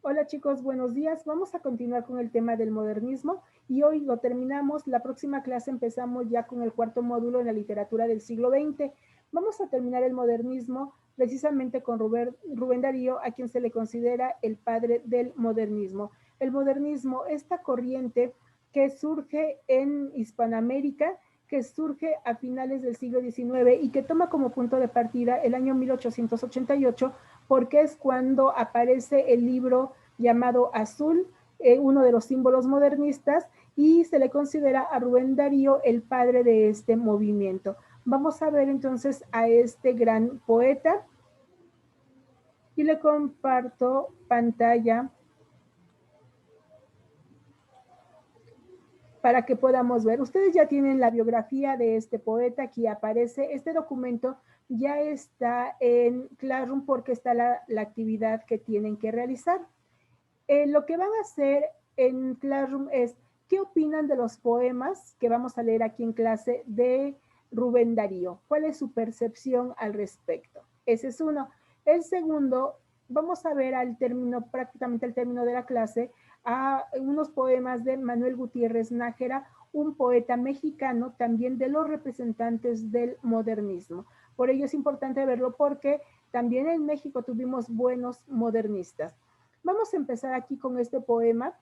Hola chicos, buenos días. Vamos a continuar con el tema del modernismo y hoy lo terminamos. La próxima clase empezamos ya con el cuarto módulo en la literatura del siglo XX. Vamos a terminar el modernismo precisamente con Rubén Darío, a quien se le considera el padre del modernismo. El modernismo, esta corriente que surge en Hispanoamérica, que surge a finales del siglo XIX y que toma como punto de partida el año 1888, porque es cuando aparece el libro llamado Azul, uno de los símbolos modernistas, y se le considera a Rubén Darío el padre de este movimiento. Vamos a ver entonces a este gran poeta y le comparto pantalla para que podamos ver. Ustedes ya tienen la biografía de este poeta, aquí aparece. Este documento ya está en Classroom porque está la actividad que tienen que realizar. Lo que van a hacer en Classroom es, ¿qué opinan de los poemas que vamos a leer aquí en clase de Rubén Darío? ¿Cuál es su percepción al respecto? Ese es uno. El segundo, vamos a ver al término, prácticamente al término de la clase, a unos poemas de Manuel Gutiérrez Nájera, un poeta mexicano, también de los representantes del modernismo. Por ello es importante verlo porque también en México tuvimos buenos modernistas. Vamos a empezar aquí con este poema,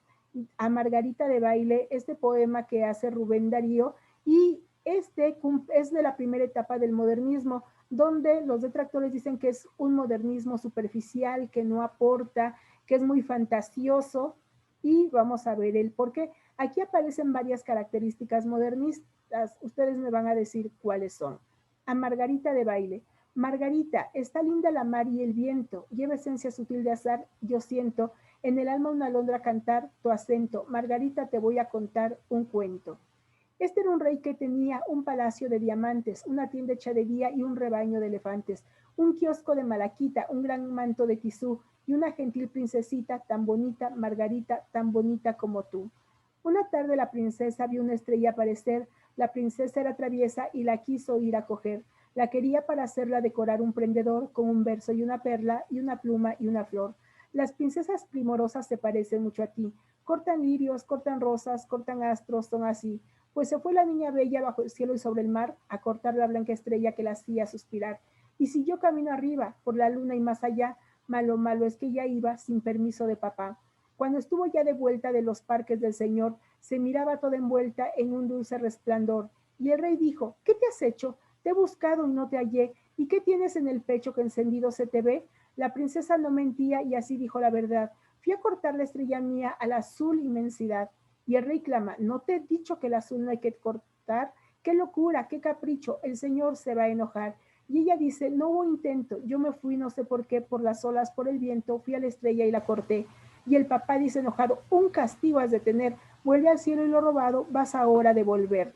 a Margarita de Baile, este poema que hace Rubén Darío, y este es de la primera etapa del modernismo, donde los detractores dicen que es un modernismo superficial, que no aporta, que es muy fantasioso, y vamos a ver el por qué. Aquí aparecen varias características modernistas, ustedes me van a decir cuáles son. A Margarita de Baile, Margarita, está linda la mar y el viento, lleva esencia sutil de azar, yo siento, en el alma una alondra cantar tu acento, Margarita te voy a contar un cuento. Este era un rey que tenía un palacio de diamantes, una tienda hecha de guía y un rebaño de elefantes, un kiosco de malaquita, un gran manto de tisú y una gentil princesita tan bonita, Margarita, tan bonita como tú. Una tarde la princesa vio una estrella aparecer, la princesa era traviesa y la quiso ir a coger. La quería para hacerla decorar un prendedor con un verso y una perla y una pluma y una flor. Las princesas primorosas se parecen mucho a ti. Cortan lirios, cortan rosas, cortan astros, son así. Pues se fue la niña bella bajo el cielo y sobre el mar a cortar la blanca estrella que la hacía suspirar. Y siguió camino arriba, por la luna y más allá, malo, malo es que ya iba sin permiso de papá. Cuando estuvo ya de vuelta de los parques del Señor, se miraba toda envuelta en un dulce resplandor. Y el rey dijo, ¿qué te has hecho? Te he buscado y no te hallé. ¿Y qué tienes en el pecho que encendido se te ve? La princesa no mentía y así dijo la verdad. Fui a cortar la estrella mía a la azul inmensidad. Y el rey clama, ¿no te he dicho que el azul no hay que cortar? ¡Qué locura, qué capricho! El señor se va a enojar. Y ella dice, no hubo intento, yo me fui no sé por qué, por las olas, por el viento, fui a la estrella y la corté. Y el papá dice enojado, un castigo has de tener, vuelve al cielo y lo robado vas ahora a devolver.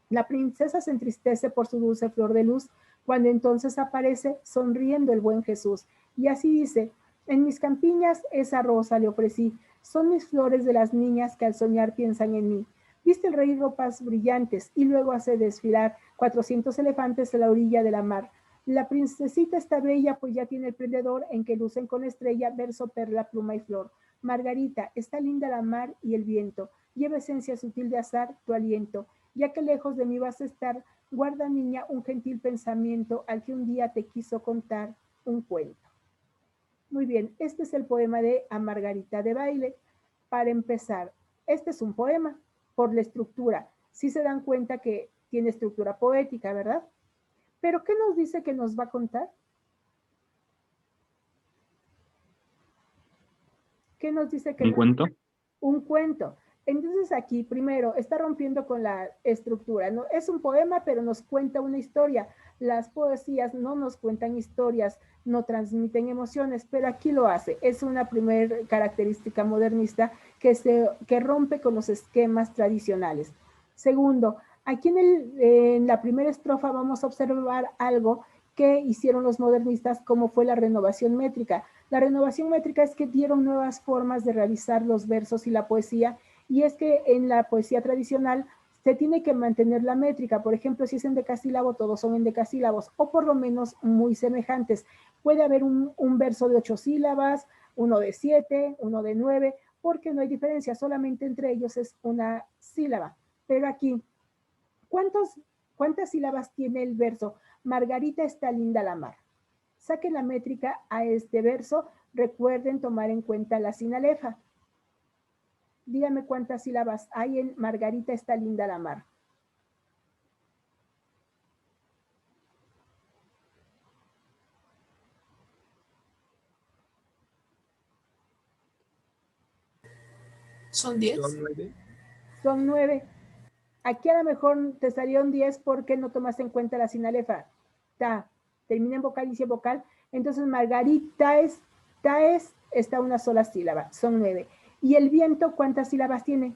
La princesa se entristece por su dulce flor de luz, cuando entonces aparece sonriendo el buen Jesús. Y así dice, en mis campiñas esa rosa le ofrecí, son mis flores de las niñas que al soñar piensan en mí. Viste el rey ropas brillantes y luego hace desfilar 400 elefantes a la orilla de la mar. La princesita está bella, pues ya tiene el prendedor en que lucen con estrella, verso, perla, pluma y flor. Margarita, está linda la mar y el viento, lleva esencia sutil de azar tu aliento, ya que lejos de mí vas a estar, guarda niña un gentil pensamiento al que un día te quiso contar un cuento. Muy bien, este es el poema de A Margarita de Baile. Para empezar, este es un poema por la estructura. Sí se dan cuenta que tiene estructura poética, ¿verdad? Pero ¿qué nos dice que nos va a contar? ¿Qué nos dice que ¿Un nos cuento? un cuento? Entonces aquí, primero, está rompiendo con la estructura. ¿No? Es un poema, pero nos cuenta una historia. Las poesías no nos cuentan historias, no transmiten emociones, pero aquí lo hace. Es una primera característica modernista que rompe con los esquemas tradicionales. Segundo, aquí en la primera estrofa vamos a observar algo que hicieron los modernistas, como fue la renovación métrica. La renovación métrica es que dieron nuevas formas de realizar los versos y la poesía, y es que en la poesía tradicional se tiene que mantener la métrica. Por ejemplo, si es en decasílabo, todos son en decasílabos, o por lo menos muy semejantes. Puede haber un verso de 8 sílabas, uno de 7, uno de 9, porque no hay diferencia, solamente entre ellos es una sílaba. Pero aquí, ¿cuántas sílabas tiene el verso? Margarita está linda la mar. Saquen la métrica a este verso. Recuerden tomar en cuenta la sinalefa. Dígame cuántas sílabas hay en Margarita está linda la mar. ¿Son 10? Son 9. Son 9. Aquí a lo mejor te salieron 10 porque no tomaste en cuenta la sinalefa. Ta, termina en vocal, inicia vocal. Entonces Margarita está una sola sílaba, son 9. ¿Y el viento cuántas sílabas tiene?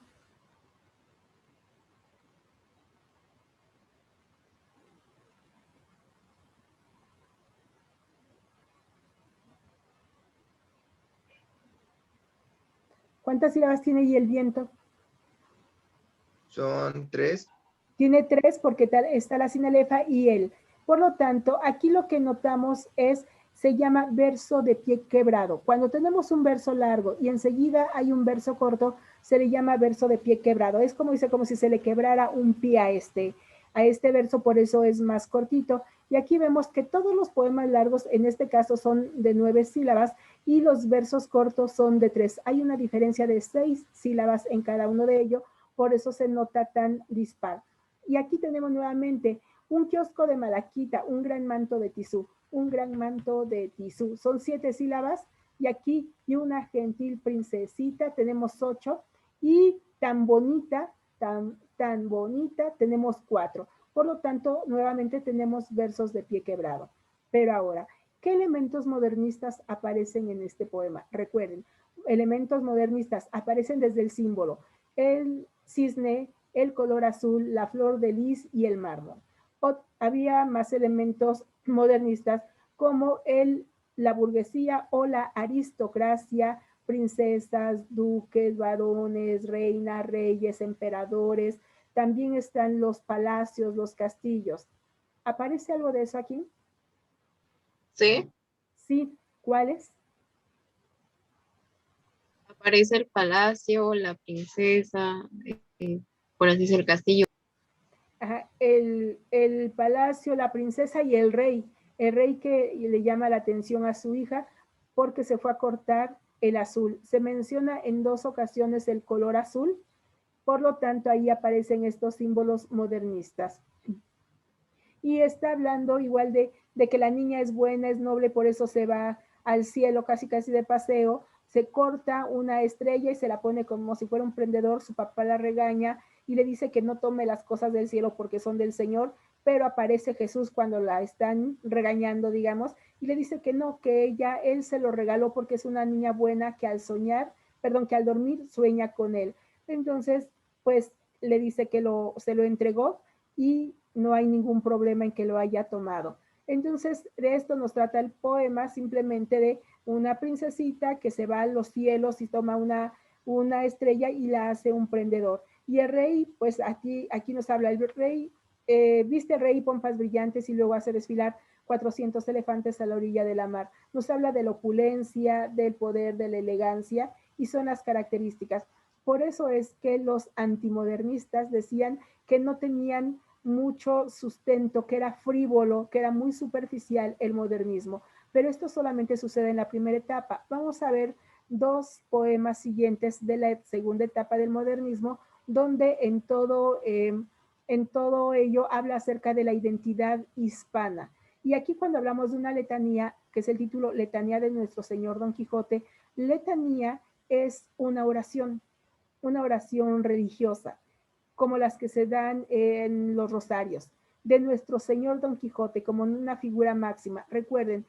¿Cuántas sílabas tiene y el viento? Son 3. Tiene 3 porque está la sinalefa y él. Por lo tanto, aquí lo que notamos se llama verso de pie quebrado. Cuando tenemos un verso largo y enseguida hay un verso corto, se le llama verso de pie quebrado. Es como si se le quebrara un pie a este verso, por eso es más cortito. Y aquí vemos que todos los poemas largos, en este caso, son de 9 sílabas y los versos cortos son de 3. Hay una diferencia de 6 sílabas en cada uno de ellos, por eso se nota tan dispar. Y aquí tenemos nuevamente un kiosco de malaquita, un gran manto de tisú, un gran manto de tisú. Son 7 sílabas y aquí y una gentil princesita, tenemos 8 y tan bonita, tan bonita, tenemos 4. Por lo tanto, nuevamente tenemos versos de pie quebrado. Pero ahora, ¿qué elementos modernistas aparecen en este poema? Recuerden, elementos modernistas aparecen desde el símbolo, el cisne, el color azul, la flor de lis y el mármol. Había más elementos modernistas como la burguesía o la aristocracia, princesas, duques, varones, reinas, reyes, emperadores. También están los palacios, los castillos. ¿Aparece algo de eso aquí? Sí. Sí. ¿Cuáles? Aparece el palacio, la princesa, por así decirlo, el castillo. Ajá, el palacio, la princesa y el rey. El rey que le llama la atención a su hija porque se fue a cortar el azul. Se menciona en 2 ocasiones el color azul, por lo tanto ahí aparecen estos símbolos modernistas. Y está hablando igual de que la niña es buena, es noble, por eso se va al cielo casi casi de paseo, se corta una estrella y se la pone como si fuera un prendedor, su papá la regaña y le dice que no tome las cosas del cielo porque son del Señor, pero aparece Jesús cuando la están regañando, digamos, y le dice que no, que él se lo regaló porque es una niña buena que que al dormir sueña con él. Entonces, pues le dice que se lo entregó y no hay ningún problema en que lo haya tomado. Entonces, de esto nos trata el poema, simplemente de una princesita que se va a los cielos y toma una estrella y la hace un prendedor. Y el rey, pues aquí nos habla el rey, viste rey pompas brillantes y luego hace desfilar 400 elefantes a la orilla de la mar. Nos habla de la opulencia, del poder, de la elegancia y son las características. Por eso es que los antimodernistas decían que no tenían mucho sustento, que era frívolo, que era muy superficial el modernismo. Pero esto solamente sucede en la primera etapa. Vamos a ver 2 poemas siguientes de la segunda etapa del modernismo, donde en todo ello habla acerca de la identidad hispana. Y aquí cuando hablamos de una letanía, que es el título Letanía de nuestro Señor Don Quijote, letanía es una oración religiosa, como las que se dan en los rosarios, de nuestro Señor Don Quijote como una figura máxima. Recuerden,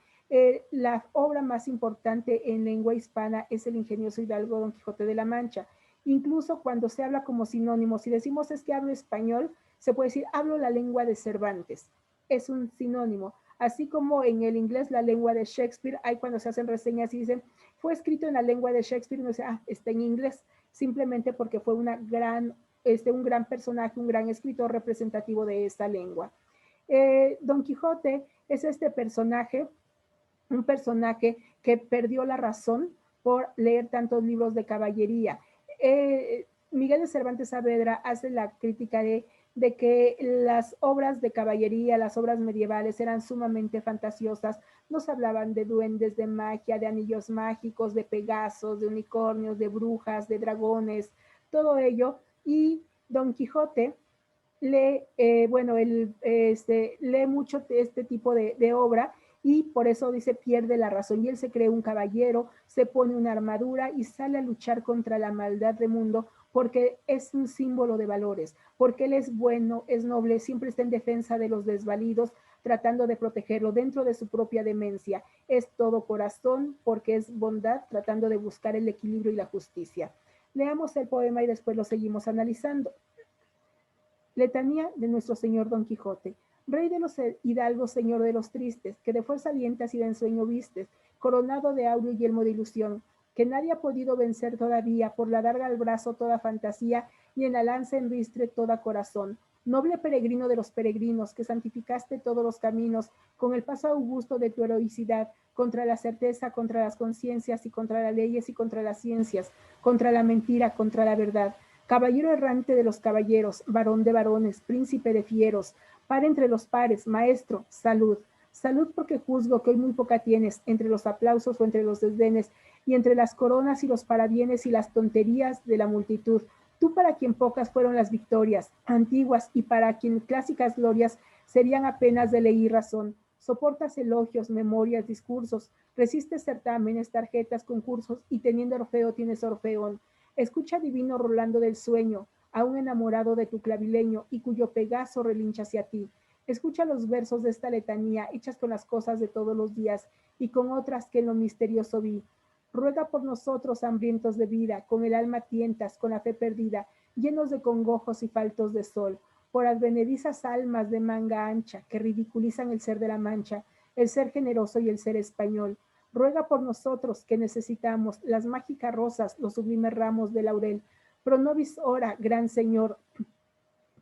la obra más importante en lengua hispana es el ingenioso hidalgo Don Quijote de la Mancha. Incluso cuando se habla como sinónimo, si decimos es que hablo español, se puede decir hablo la lengua de Cervantes. Es un sinónimo. Así como en el inglés la lengua de Shakespeare, hay cuando se hacen reseñas y dicen, fue escrito en la lengua de Shakespeare, no sé, está en inglés, simplemente porque fue un gran personaje, un gran escritor representativo de esta lengua. Don Quijote es este personaje, un personaje que perdió la razón por leer tantos libros de caballería. Miguel de Cervantes Saavedra hace la crítica de que las obras de caballería, las obras medievales eran sumamente fantasiosas, nos hablaban de duendes, de magia, de anillos mágicos, de pegasos, de unicornios, de brujas, de dragones, todo ello, y Don Quijote lee, bueno, él lee mucho este tipo de obra y por eso dice pierde la razón y él se cree un caballero, se pone una armadura y sale a luchar contra la maldad del mundo porque es un símbolo de valores, porque él es bueno, es noble, siempre está en defensa de los desvalidos, tratando de protegerlo dentro de su propia demencia. Es todo corazón porque es bondad, tratando de buscar el equilibrio y la justicia. Leamos el poema y después lo seguimos analizando. Letanía de nuestro señor Don Quijote. Rey de los hidalgos, señor de los tristes, que de fuerza alientas y de ensueño vistes, coronado de áureo y yelmo de ilusión, que nadie ha podido vencer todavía, por la darga al brazo toda fantasía y en la lanza en ristre toda corazón. Noble peregrino de los peregrinos, que santificaste todos los caminos con el paso augusto de tu heroicidad, contra la certeza, contra las conciencias y contra las leyes y contra las ciencias, contra la mentira, contra la verdad. Caballero errante de los caballeros, varón de varones, príncipe de fieros, par entre los pares, maestro, salud. Salud porque juzgo que hoy muy poca tienes, entre los aplausos o entre los desdenes, y entre las coronas y los parabienes y las tonterías de la multitud. Tú para quien pocas fueron las victorias, antiguas, y para quien clásicas glorias serían apenas de ley y razón. Soportas elogios, memorias, discursos, resistes certámenes, tarjetas, concursos, y teniendo Orfeo tienes Orfeón. Escucha divino Rolando del sueño, a un enamorado de tu clavileño y cuyo Pegaso relincha hacia ti. Escucha los versos de esta letanía hechas con las cosas de todos los días y con otras que en lo misterioso vi. Ruega por nosotros hambrientos de vida, con el alma tientas, con la fe perdida, llenos de congojos y faltos de sol, por advenedizas almas de manga ancha que ridiculizan el ser de la Mancha, el ser generoso y el ser español. Ruega por nosotros que necesitamos las mágicas rosas, los sublimes ramos de laurel. Pro nobis ora, gran Señor.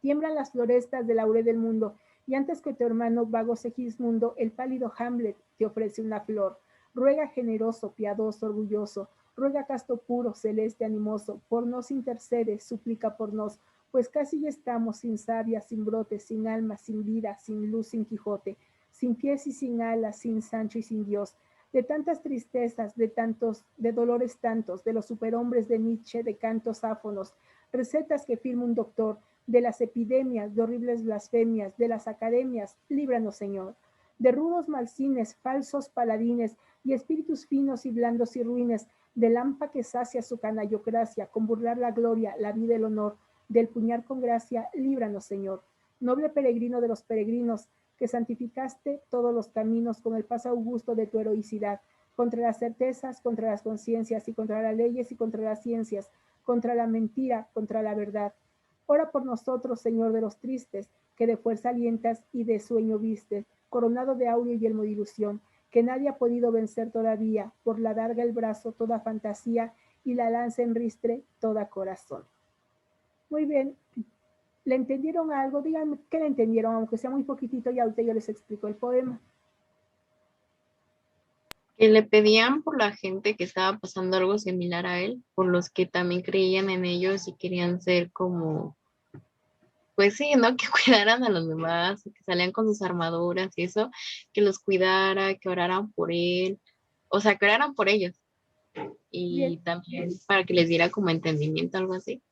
Tiemblan las florestas de laurel del mundo, y antes que tu hermano vago Segismundo, el pálido Hamlet te ofrece una flor. Ruega generoso, piadoso, orgulloso, ruega casto puro, celeste, animoso, por nos intercede, suplica por nos, pues casi ya estamos sin savia, sin brote, sin alma, sin vida, sin luz, sin Quijote, sin pies y sin alas, sin Sancho y sin Dios de tantas tristezas, de dolores tantos, de los superhombres de Nietzsche, de cantos áfonos, recetas que firma un doctor, de las epidemias, de horribles blasfemias, de las academias, líbranos, Señor, de rudos malsines, falsos paladines y espíritus finos y blandos y ruines, del hampa que sacia su canallocracia, con burlar la gloria, la vida, el honor, del puñar con gracia, líbranos, Señor. Noble peregrino de los peregrinos, que santificaste todos los caminos con el paso augusto de tu heroicidad, contra las certezas, contra las conciencias y contra las leyes y contra las ciencias, contra la mentira, contra la verdad. Ora por nosotros, Señor de los tristes, que de fuerza alientas y de sueño vistes, coronado de áureo y yelmo de ilusión, que nadie ha podido vencer todavía, por la darga el brazo toda fantasía y la lanza en ristre toda corazón. Muy bien, ¿le entendieron algo? Díganme qué le entendieron, aunque sea muy poquitito, y ahorita yo les explico el poema. Que le pedían por la gente que estaba pasando algo similar a él, por los que también creían en ellos y querían ser como, pues sí, ¿no? Que cuidaran a los demás, que salían con sus armaduras y eso, que los cuidara, que oraran por él, o sea, que oraran por ellos Bien, y también para que les diera como entendimiento, algo así.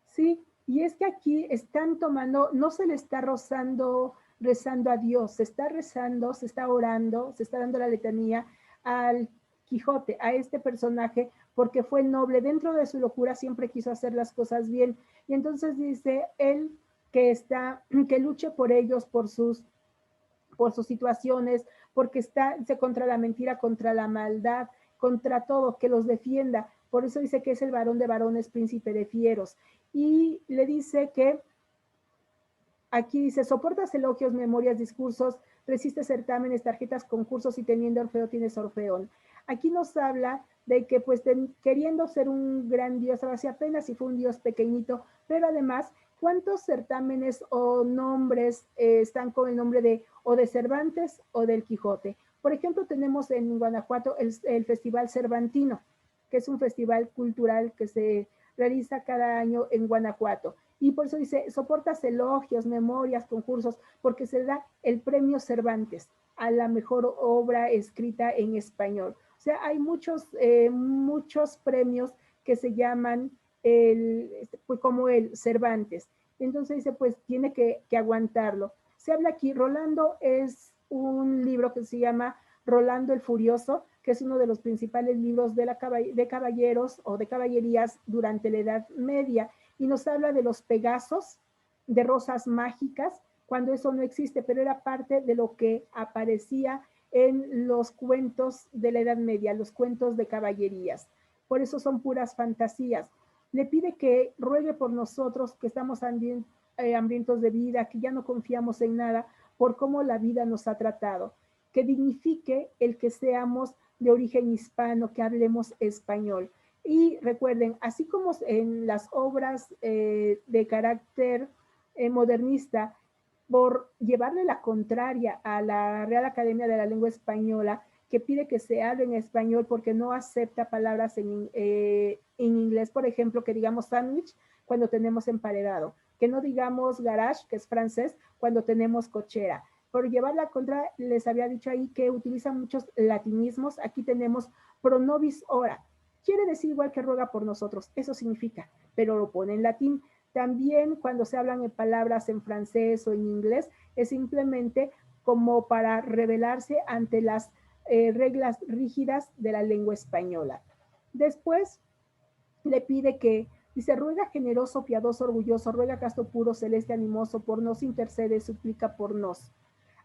sí, y es que aquí están tomando, no se le está rezando a Dios, se está rezando, se está orando, se está dando la letanía al Quijote, a este personaje, porque fue noble, dentro de su locura siempre quiso hacer las cosas bien, y entonces dice él que luche por ellos, por sus situaciones, porque está contra la mentira, contra la maldad, contra todo, que los defienda. Por eso dice que es el varón de varones, príncipe de fieros. Y le dice que aquí dice, soportas elogios, memorias, discursos, resistes certámenes, tarjetas, concursos y teniendo Orfeo tienes Orfeón. Aquí nos habla de que pues queriendo ser un gran dios, ahora sí apenas si fue un dios pequeñito, pero además, ¿cuántos certámenes o nombres están con el nombre de o de Cervantes o del Quijote? Por ejemplo, tenemos en Guanajuato el Festival Cervantino. que es un festival cultural que se realiza cada año en Guanajuato. Y por eso dice, soportas elogios, memorias, concursos, porque se da el premio Cervantes a la mejor obra escrita en español. O sea, hay muchos premios que se llaman pues como el Cervantes. Entonces dice, pues tiene que aguantarlo. Se habla aquí, Rolando es un libro que se llama Rolando el Furioso, que es uno de los principales libros de caballeros o de caballerías durante la Edad Media, y nos habla de los Pegasos, de rosas mágicas, cuando eso no existe, pero era parte de lo que aparecía en los cuentos de la Edad Media, los cuentos de caballerías. Por eso son puras fantasías. Le pide que ruegue por nosotros, que estamos hambrientos de vida, que ya no confiamos en nada, por cómo la vida nos ha tratado, que dignifique el que seamos de origen hispano, que hablemos español. Y recuerden, así como en las obras de carácter modernista, por llevarle la contraria a la Real Academia de la Lengua Española, que pide que se hable en español porque no acepta palabras en inglés, por ejemplo, que digamos sándwich cuando tenemos emparedado, que no digamos garage, que es francés, cuando tenemos cochera. Por llevar la contra, les había dicho ahí que utilizan muchos latinismos. Aquí tenemos pro nobis ora. Quiere decir igual que ruega por nosotros, eso significa, pero lo pone en latín. También cuando se hablan en palabras en francés o en inglés, es simplemente como para rebelarse ante las reglas rígidas de la lengua española. Después le pide que, dice, ruega generoso, piadoso, orgulloso, ruega casto puro, celeste, animoso, por nos intercede, suplica por nos.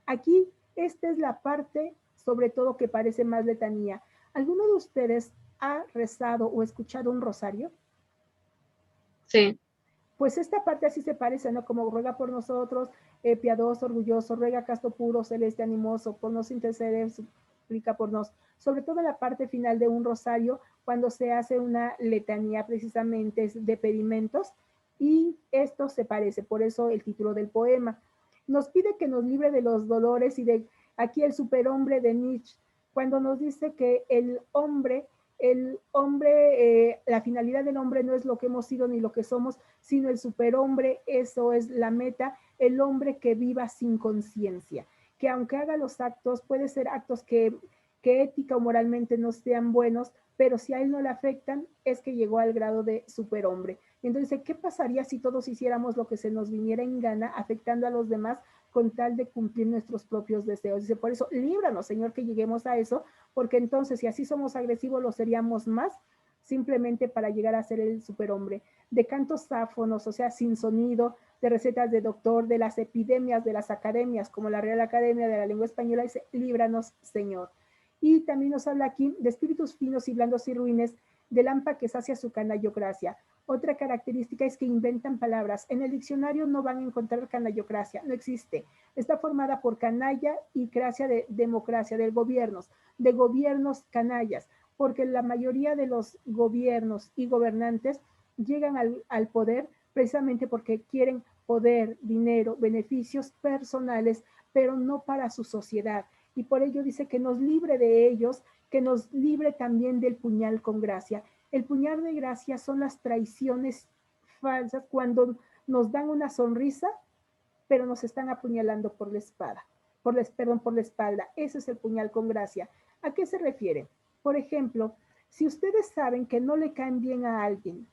Aquí, esta es la parte, sobre todo, que parece más letanía. ¿Alguno de ustedes ha rezado o escuchado un rosario? Sí. Pues esta parte así se parece, ¿no? Como ruega por nosotros, piadoso, orgulloso, ruega casto puro, celeste, animoso, por nos interceder, suplica por nos. Sobre todo en la parte final de un rosario, cuando se hace una letanía precisamente de pedimentos, y esto se parece, por eso el título del poema. Nos pide que nos libre de los dolores y de aquí el superhombre de Nietzsche, cuando nos dice que el hombre, la finalidad del hombre no es lo que hemos sido ni lo que somos, sino el superhombre, eso es la meta, el hombre que viva sin conciencia, que aunque haga los actos, puede ser actos que ética o moralmente no sean buenos, pero si a él no le afectan, es que llegó al grado de superhombre. Entonces, ¿qué pasaría si todos hiciéramos lo que se nos viniera en gana, afectando a los demás con tal de cumplir nuestros propios deseos? Dice, por eso, líbranos, Señor, que lleguemos a eso, porque entonces si así somos agresivos, lo seríamos más, simplemente para llegar a ser el superhombre. De cantos sáfonos, o sea, sin sonido, de recetas de doctor, de las epidemias, de las academias, como la Real Academia de la Lengua Española, dice, líbranos, Señor. Y también nos habla aquí de espíritus finos y blandos y ruines, del AMPA que sacia su canallocracia. Otra característica es que inventan palabras. En el diccionario no van a encontrar canallocracia, no existe. Está formada por canalla y cracia de democracia, de gobiernos canallas, porque la mayoría de los gobiernos y gobernantes llegan al poder precisamente porque quieren poder, dinero, beneficios personales, pero no para su sociedad. Y por ello dice que nos libre de ellos, que nos libre también del puñal con gracia. El puñal de gracia son las traiciones falsas cuando nos dan una sonrisa, pero nos están apuñalando por la espada, por la espalda. Ese es el puñal con gracia. ¿A qué se refiere? Por ejemplo, si ustedes saben que no le caen bien a alguien,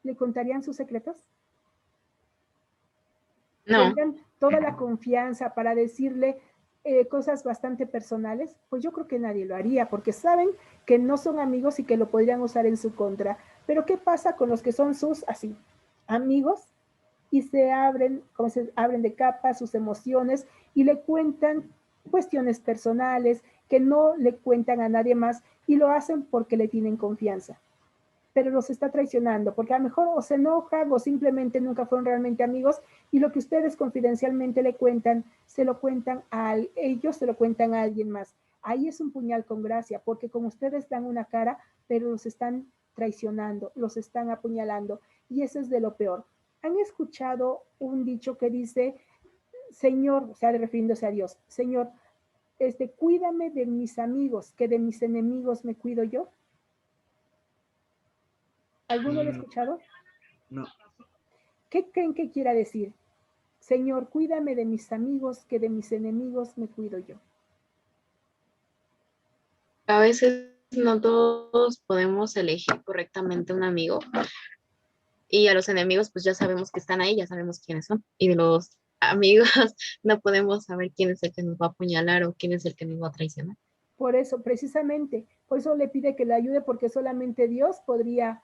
¿le contarían sus secretos? No. ¿Tendrían toda la confianza para decirle cosas bastante personales? Pues yo creo que nadie lo haría, porque saben que no son amigos y que lo podrían usar en su contra. Pero ¿qué pasa con los que son sus así amigos y se abren, como se abren de capa sus emociones y le cuentan cuestiones personales que no le cuentan a nadie más y lo hacen porque le tienen confianza? Pero los está traicionando, porque a lo mejor o se enojan o simplemente nunca fueron realmente amigos y lo que ustedes confidencialmente le cuentan, se lo cuentan a ellos, se lo cuentan a alguien más. Ahí es un puñal con gracia, porque como ustedes dan una cara, pero los están traicionando, los están apuñalando, y eso es de lo peor. ¿Han escuchado un dicho que dice, Señor, o sea, refiriéndose a Dios, Señor, cuídame de mis amigos, que de mis enemigos me cuido yo? ¿Alguno lo ha escuchado? No. ¿Qué creen que quiera decir? Señor, cuídame de mis amigos, que de mis enemigos me cuido yo. A veces no todos podemos elegir correctamente un amigo y a los enemigos pues ya sabemos que están ahí, ya sabemos quiénes son. Y de los amigos no podemos saber quién es el que nos va a apuñalar o quién es el que nos va a traicionar. Por eso, precisamente, por eso le pide que le ayude, porque solamente Dios podría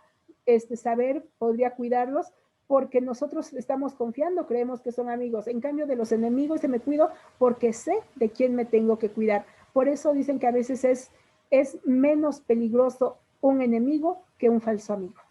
saber, podría cuidarlos, porque nosotros estamos confiando, creemos que son amigos. En cambio, de los enemigos se me cuido porque sé de quién me tengo que cuidar. Por eso dicen que a veces es menos peligroso un enemigo que un falso amigo.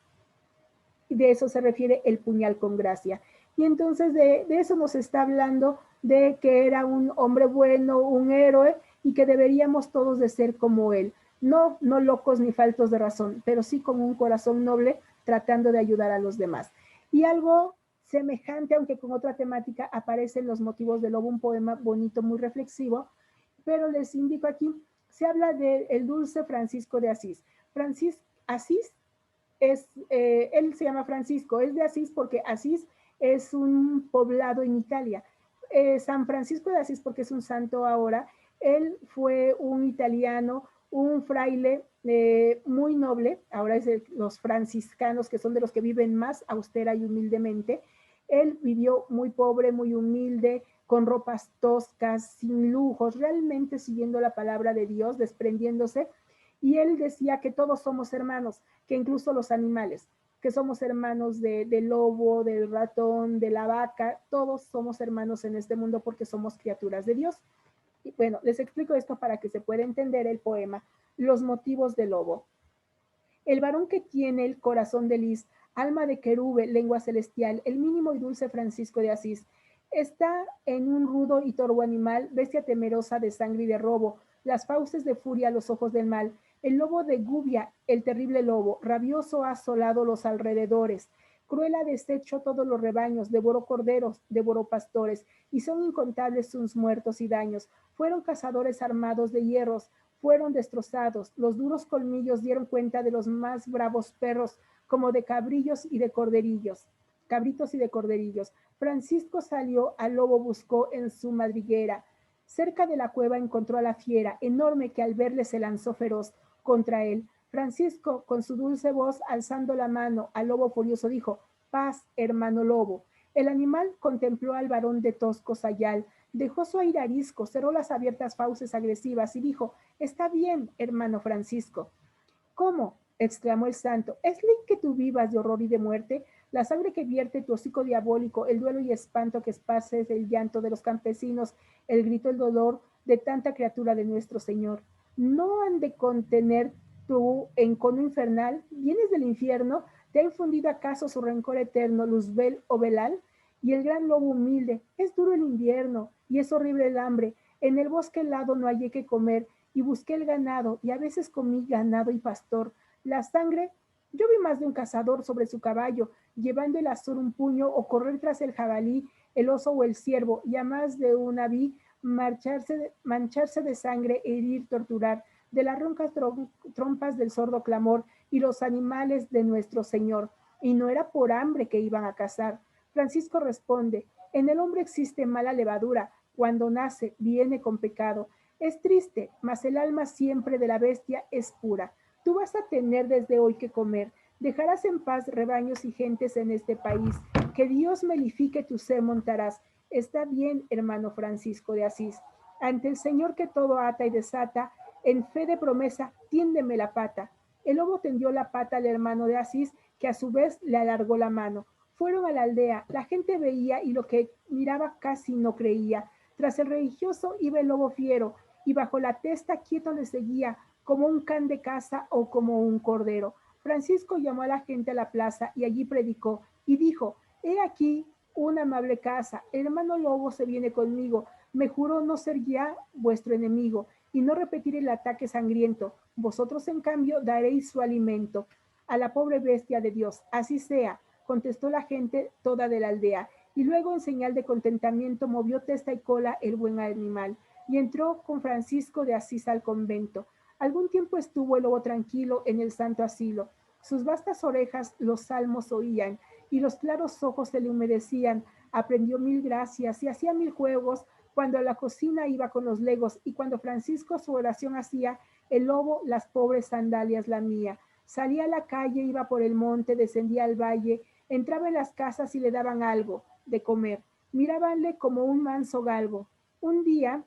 Y de eso se refiere el puñal con gracia. Y entonces de eso nos está hablando, de que era un hombre bueno, un héroe, y que deberíamos todos de ser como él. No, no locos ni faltos de razón, pero sí con un corazón noble, tratando de ayudar a los demás. Y algo semejante, aunque con otra temática, aparecen Los motivos del lobo, un poema bonito, muy reflexivo, pero les indico aquí, se habla del dulce Francisco de Asís. Asís él se llama Francisco, es de Asís porque Asís es un poblado en Italia. San Francisco de Asís porque es un santo ahora. Él fue un italiano, un fraile muy noble, ahora es los franciscanos, que son de los que viven más austera y humildemente. Él vivió muy pobre, muy humilde, con ropas toscas, sin lujos, realmente siguiendo la palabra de Dios, desprendiéndose. Y él decía que todos somos hermanos, que incluso los animales, que somos hermanos del lobo, del ratón, de la vaca, todos somos hermanos en este mundo porque somos criaturas de Dios. Y bueno, les explico esto para que se pueda entender el poema. Los motivos del lobo. El varón que tiene el corazón de lis, alma de querube, lengua celestial, el mínimo y dulce Francisco de Asís, está en un rudo y torvo animal, bestia temerosa de sangre y de robo, las fauces de furia, los ojos del mal, el lobo de Gubia, el terrible lobo, rabioso ha asolado los alrededores, cruel ha deshecho todos los rebaños, devoró corderos, devoró pastores, y son incontables sus muertos y daños. Fueron cazadores armados de hierros, fueron destrozados, los duros colmillos dieron cuenta de los más bravos perros, como de cabrillos y de corderillos, cabritos y de corderillos. Francisco salió, al lobo buscó en su madriguera. Cerca de la cueva encontró a la fiera, enorme, que al verle se lanzó feroz contra él. Francisco, con su dulce voz, alzando la mano al lobo furioso, dijo: paz, hermano lobo. El animal contempló al varón de tosco sayal, dejó su aire arisco, cerró las abiertas fauces agresivas y dijo: está bien, hermano Francisco. ¿Cómo? Exclamó el santo. ¿Es ley que tú vivas de horror y de muerte? La sangre que vierte tu hocico diabólico, el duelo y espanto que esparces, el llanto de los campesinos, el grito, el dolor de tanta criatura de nuestro Señor. ¿No han de contener tu encono infernal? ¿Vienes del infierno? ¿Te ha infundido acaso su rencor eterno, Luzbel o Belal? Y el gran lobo humilde: es duro el invierno y es horrible el hambre. En el bosque helado no hallé que comer y busqué el ganado y a veces comí ganado y pastor. La sangre, yo vi más de un cazador sobre su caballo, llevando el azor un puño o correr tras el jabalí, el oso o el ciervo, y a más de una vi mancharse de sangre, herir, torturar, de las roncas trompas del sordo clamor y los animales de nuestro Señor. Y no era por hambre que iban a cazar. Francisco responde: en el hombre existe mala levadura, cuando nace viene con pecado. Es triste, mas el alma siempre de la bestia es pura. Tú vas a tener desde hoy que comer. Dejarás en paz rebaños y gentes en este país. Que Dios melifique tu ser montarás. Está bien, hermano Francisco de Asís. Ante el Señor que todo ata y desata, en fe de promesa, tiéndeme la pata. El lobo tendió la pata al hermano de Asís, que a su vez le alargó la mano. Fueron a la aldea, la gente veía y lo que miraba casi no creía. Tras el religioso iba el lobo fiero, y bajo la testa quieto le seguía, como un can de caza o como un cordero. Francisco llamó a la gente a la plaza y allí predicó y dijo: he aquí una amable casa, el hermano lobo se viene conmigo, me juró no ser ya vuestro enemigo y no repetir el ataque sangriento. Vosotros, en cambio, daréis su alimento a la pobre bestia de Dios. Así sea, contestó la gente toda de la aldea, y luego, en señal de contentamiento, movió testa y cola el buen animal y entró con Francisco de Asís al convento. Algún tiempo estuvo el lobo tranquilo en el santo asilo. Sus vastas orejas los salmos oían y los claros ojos se le humedecían. Aprendió mil gracias y hacía mil juegos. Cuando a la cocina iba con los legos y cuando Francisco su oración hacía, el lobo las pobres sandalias lamía. Salía a la calle, iba por el monte, descendía al valle, entraba en las casas y le daban algo de comer. Mirábanle como un manso galgo. Un día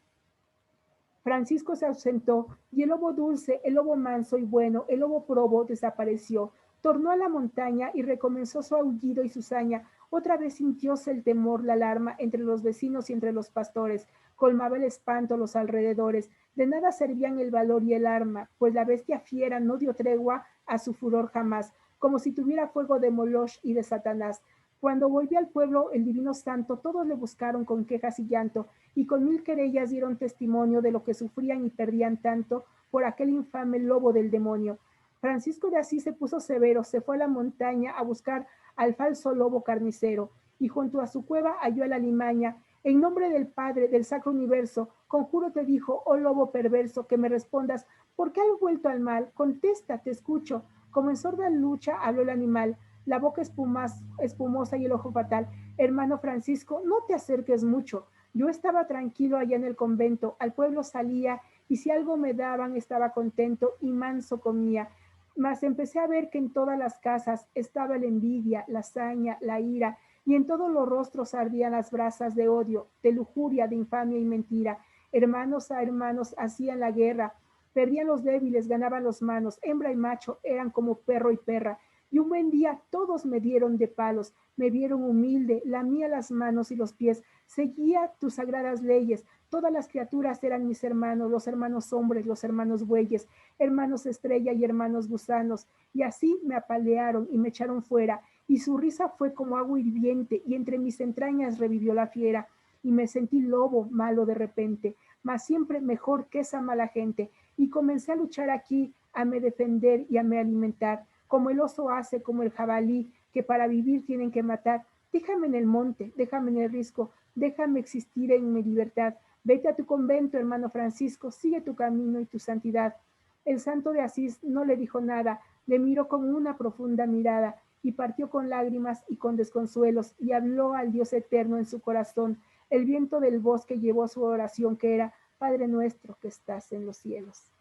Francisco se ausentó y el lobo dulce, el lobo manso y bueno, el lobo probo desapareció. Tornó a la montaña y recomenzó su aullido y su saña. Otra vez sintióse el temor, la alarma entre los vecinos y entre los pastores. Colmaba el espanto los alrededores. De nada servían el valor y el arma, pues la bestia fiera no dio tregua a su furor jamás, como si tuviera fuego de Moloch y de Satanás. Cuando volvió al pueblo el divino santo, todos le buscaron con quejas y llanto, y con mil querellas dieron testimonio de lo que sufrían y perdían tanto por aquel infame lobo del demonio. Francisco de Asís se puso severo, se fue a la montaña a buscar al falso lobo carnicero, y junto a su cueva halló a la limaña. En nombre del Padre, del Sacro Universo, conjuro te dijo, oh lobo perverso, que me respondas, ¿por qué has vuelto al mal? Contesta, te escucho. Como en sorda lucha habló el animal, la boca espumosa y el ojo fatal. Hermano Francisco, no te acerques mucho. Yo estaba tranquilo allá en el convento, al pueblo salía y si algo me daban estaba contento y manso comía. Mas empecé a ver que en todas las casas estaba la envidia, la saña, la ira, y en todos los rostros ardían las brasas de odio, de lujuria, de infamia y mentira. Hermanos a hermanos hacían la guerra, perdían los débiles, ganaban los manos, hembra y macho eran como perro y perra. Y un buen día todos me dieron de palos, me vieron humilde, lamía las manos y los pies, seguía tus sagradas leyes, todas las criaturas eran mis hermanos, los hermanos hombres, los hermanos bueyes, hermanos estrella y hermanos gusanos, y así me apalearon y me echaron fuera, y su risa fue como agua hirviente, y entre mis entrañas revivió la fiera, y me sentí lobo malo de repente, mas siempre mejor que esa mala gente, y comencé a luchar aquí, a me defender y a me alimentar, como el oso hace, como el jabalí, que para vivir tienen que matar. Déjame en el monte, déjame en el risco, déjame existir en mi libertad. Vete a tu convento, hermano Francisco, sigue tu camino y tu santidad. El santo de Asís no le dijo nada, le miró con una profunda mirada y partió con lágrimas y con desconsuelos y habló al Dios eterno en su corazón. El viento del bosque llevó su oración que era, Padre nuestro que estás en los cielos.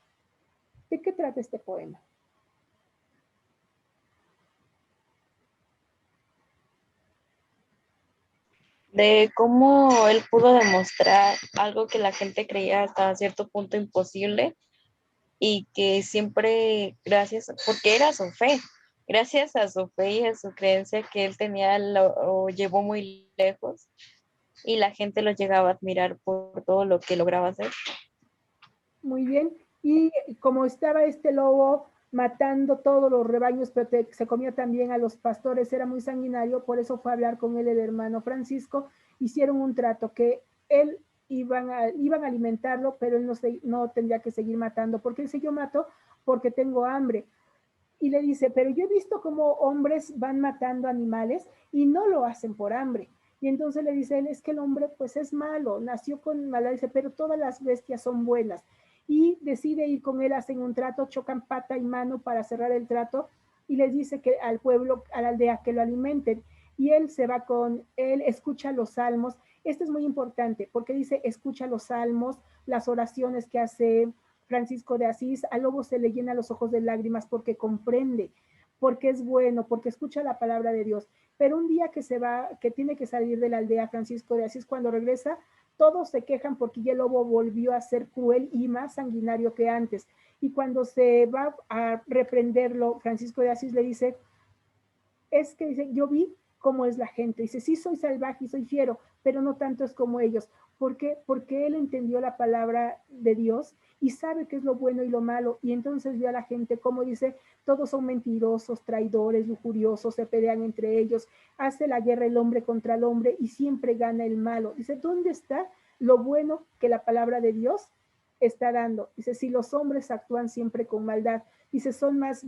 ¿De qué trata este poema? De cómo él pudo demostrar algo que la gente creía hasta cierto punto imposible y que siempre, gracias, porque era su fe, gracias a su fe y a su creencia que él tenía, lo llevó muy lejos y la gente lo llegaba a admirar por todo lo que lograba hacer. Muy bien. Y como estaba este lobo matando todos los rebaños, pero se comía también a los pastores, era muy sanguinario, por eso fue a hablar con él el hermano Francisco, hicieron un trato que él iban a alimentarlo, pero él no tendría que seguir matando, porque él dice, yo mato porque tengo hambre. Y le dice, pero yo he visto cómo hombres van matando animales y no lo hacen por hambre. Y entonces le dice él, es que el hombre pues es malo, nació con maldad, dice, pero todas las bestias son buenas. Y decide ir con él, hacen un trato, chocan pata y mano para cerrar el trato y les dice que al pueblo, a la aldea, que lo alimenten. Y él se va con él, escucha los salmos. Esto es muy importante porque dice, escucha los salmos, las oraciones que hace Francisco de Asís, al lobo se le llena los ojos de lágrimas porque comprende, porque es bueno, porque escucha la palabra de Dios. Pero un día que se va, que tiene que salir de la aldea Francisco de Asís, cuando regresa, todos se quejan porque ya el lobo volvió a ser cruel y más sanguinario que antes. Y cuando se va a reprenderlo, Francisco de Asís le dice, es que dice, yo vi cómo es la gente. Dice, sí soy salvaje y soy fiero, pero no tanto es como ellos. ¿Por qué? Porque él entendió la palabra de Dios y sabe qué es lo bueno y lo malo. Y entonces vio a la gente como dice, todos son mentirosos, traidores, lujuriosos, se pelean entre ellos, hace la guerra el hombre contra el hombre y siempre gana el malo. Dice, ¿dónde está lo bueno que la palabra de Dios está dando? Dice, si los hombres actúan siempre con maldad, dice, son más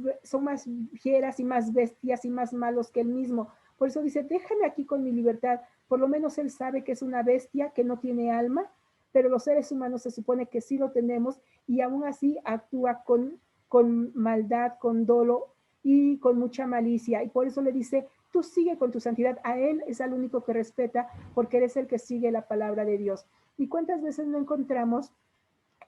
fieras y más bestias y más malos que él mismo. Por eso dice, déjame aquí con mi libertad. Por lo menos él sabe que es una bestia, que no tiene alma, pero los seres humanos se supone que sí lo tenemos y aún así actúa con maldad, con dolo y con mucha malicia. Y por eso le dice, tú sigue con tu santidad. A él es al único que respeta porque eres el que sigue la palabra de Dios. ¿Y cuántas veces no encontramos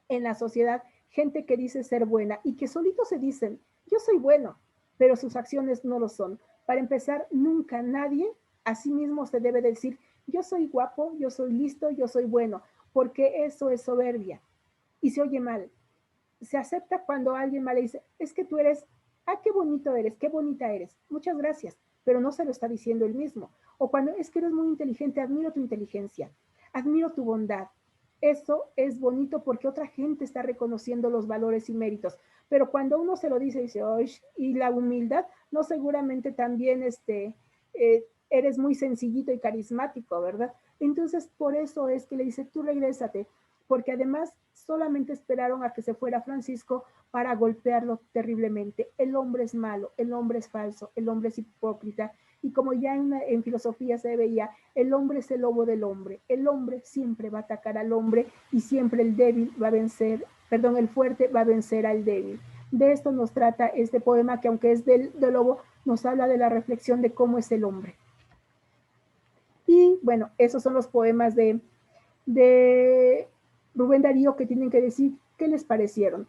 en la sociedad gente que dice ser buena y que solitos se dicen, yo soy bueno, pero sus acciones no lo son? Para empezar, nunca nadie a sí mismo se debe decir, yo soy guapo, yo soy listo, yo soy bueno, porque eso es soberbia y se oye mal. Se acepta cuando alguien mal le dice, es que tú eres, ah, qué bonito eres, qué bonita eres, muchas gracias, pero no se lo está diciendo él mismo. O cuando es que eres muy inteligente, admiro tu inteligencia, admiro tu bondad. Eso es bonito porque otra gente está reconociendo los valores y méritos. Pero cuando uno se lo dice, oye, y la humildad, no seguramente también eres muy sencillito y carismático, ¿verdad? Entonces, por eso es que le dice, tú regrésate, porque además solamente esperaron a que se fuera Francisco para golpearlo terriblemente. El hombre es malo, el hombre es falso, el hombre es hipócrita, y como ya en filosofía se veía, el hombre es el lobo del hombre, el hombre siempre va a atacar al hombre y siempre el débil va a vencer, perdón, el fuerte va a vencer al débil. De esto nos trata este poema que aunque es del lobo, nos habla de la reflexión de cómo es el hombre. Y bueno, esos son los poemas de Rubén Darío que tienen que decir qué les parecieron.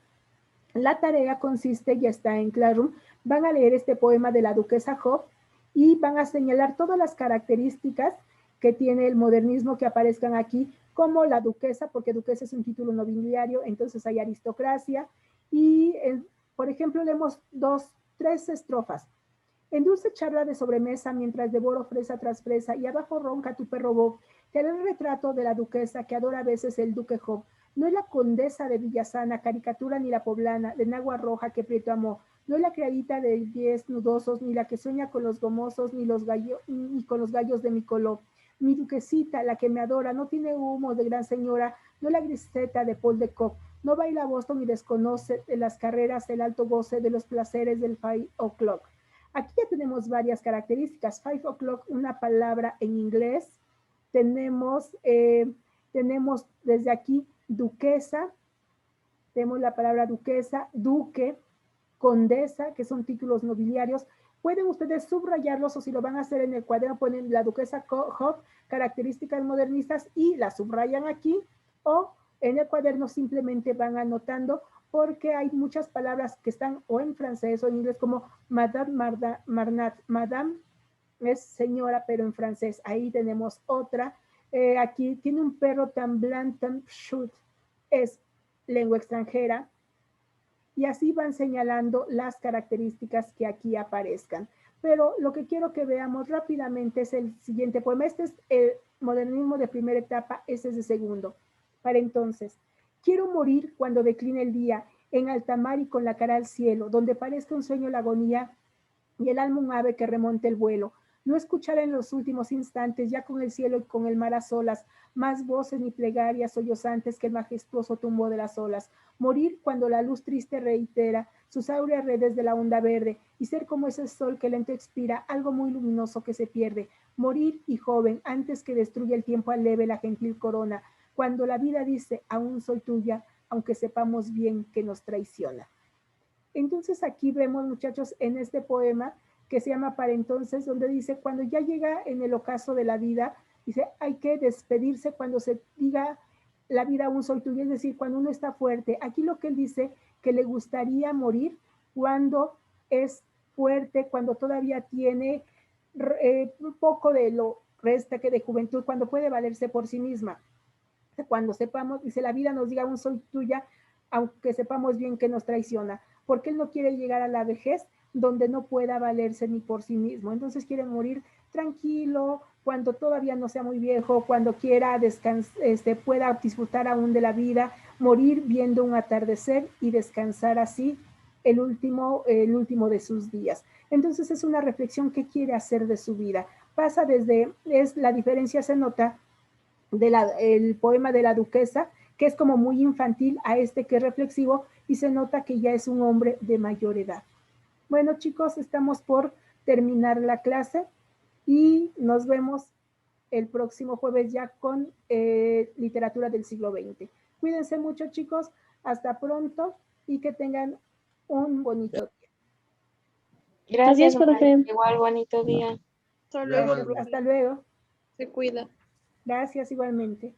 La tarea consiste, ya está en Classroom, van a leer este poema de la duquesa Hoff y van a señalar todas las características que tiene el modernismo que aparezcan aquí, como la duquesa, porque duquesa es un título nobiliario, entonces hay aristocracia, y por ejemplo leemos tres estrofas. En dulce charla de sobremesa, mientras devoro fresa tras fresa, y abajo ronca tu perro Bob, te haré el retrato de la duquesa que adora a veces el duque Job. No es la condesa de Villasana, caricatura ni la poblana, de Nagua Roja que Prieto amó. No es la criadita de 10 nudosos, ni la que sueña con los gomosos, ni con los gallos de mi color. Mi duquesita, la que me adora, no tiene humo de gran señora, no es la griseta de Paul de Kock. No baila Boston ni desconoce de las carreras el alto goce de los placeres del 5 o'clock. Aquí ya tenemos varias características. 5 o'clock, una palabra en inglés. Tenemos desde aquí duquesa, tenemos la palabra duquesa, duque, condesa, que son títulos nobiliarios. Pueden ustedes subrayarlos o si lo van a hacer en el cuaderno, ponen la duquesa Hoff, características modernistas y la subrayan aquí, o en el cuaderno simplemente van anotando porque hay muchas palabras que están o en francés o en inglés como Madame Marnat. Madame es señora, pero en francés. Ahí tenemos otra. Aquí tiene un perro tan blanc, tan chut, es lengua extranjera. Y así van señalando las características que aquí aparezcan. Pero lo que quiero que veamos rápidamente es el siguiente poema. Este es el modernismo de primera etapa, este es de segundo. Para entonces, quiero morir cuando decline el día, en alta mar y con la cara al cielo, donde parezca un sueño la agonía y el alma un ave que remonte el vuelo. No escuchar en los últimos instantes, ya con el cielo y con el mar a solas, más voces ni plegarias sollozantes que el majestuoso tumbo de las olas. Morir cuando la luz triste reitera sus áureas redes de la onda verde y ser como ese sol que lento expira, algo muy luminoso que se pierde. Morir y joven, antes que destruya el tiempo al leve la gentil corona, cuando la vida dice, aún soy tuya, aunque sepamos bien que nos traiciona. Entonces aquí vemos, muchachos, en este poema que se llama Para entonces, donde dice, cuando ya llega en el ocaso de la vida, dice, hay que despedirse cuando se diga la vida aún soy tuya, es decir, cuando uno está fuerte. Aquí lo que él dice, que le gustaría morir cuando es fuerte, cuando todavía tiene un poco de lo resta que de juventud, cuando puede valerse por sí misma. Cuando sepamos, dice, la vida nos diga aún soy tuya, aunque sepamos bien que nos traiciona, porque él no quiere llegar a la vejez donde no pueda valerse ni por sí mismo. Entonces quiere morir tranquilo, cuando todavía no sea muy viejo, cuando quiera pueda disfrutar aún de la vida, morir viendo un atardecer y descansar así el último de sus días. Entonces es una reflexión que quiere hacer de su vida. Pasa la diferencia se nota el poema de la duquesa, que es como muy infantil, a este que es reflexivo y se nota que ya es un hombre de mayor edad. Bueno, chicos, estamos por terminar la clase y nos vemos el próximo jueves ya con literatura del siglo XX. Cuídense mucho, chicos. Hasta pronto y que tengan un bonito día. Gracias, profe. igual bonito día. Hasta luego. Hasta luego. Se cuida. Gracias igualmente.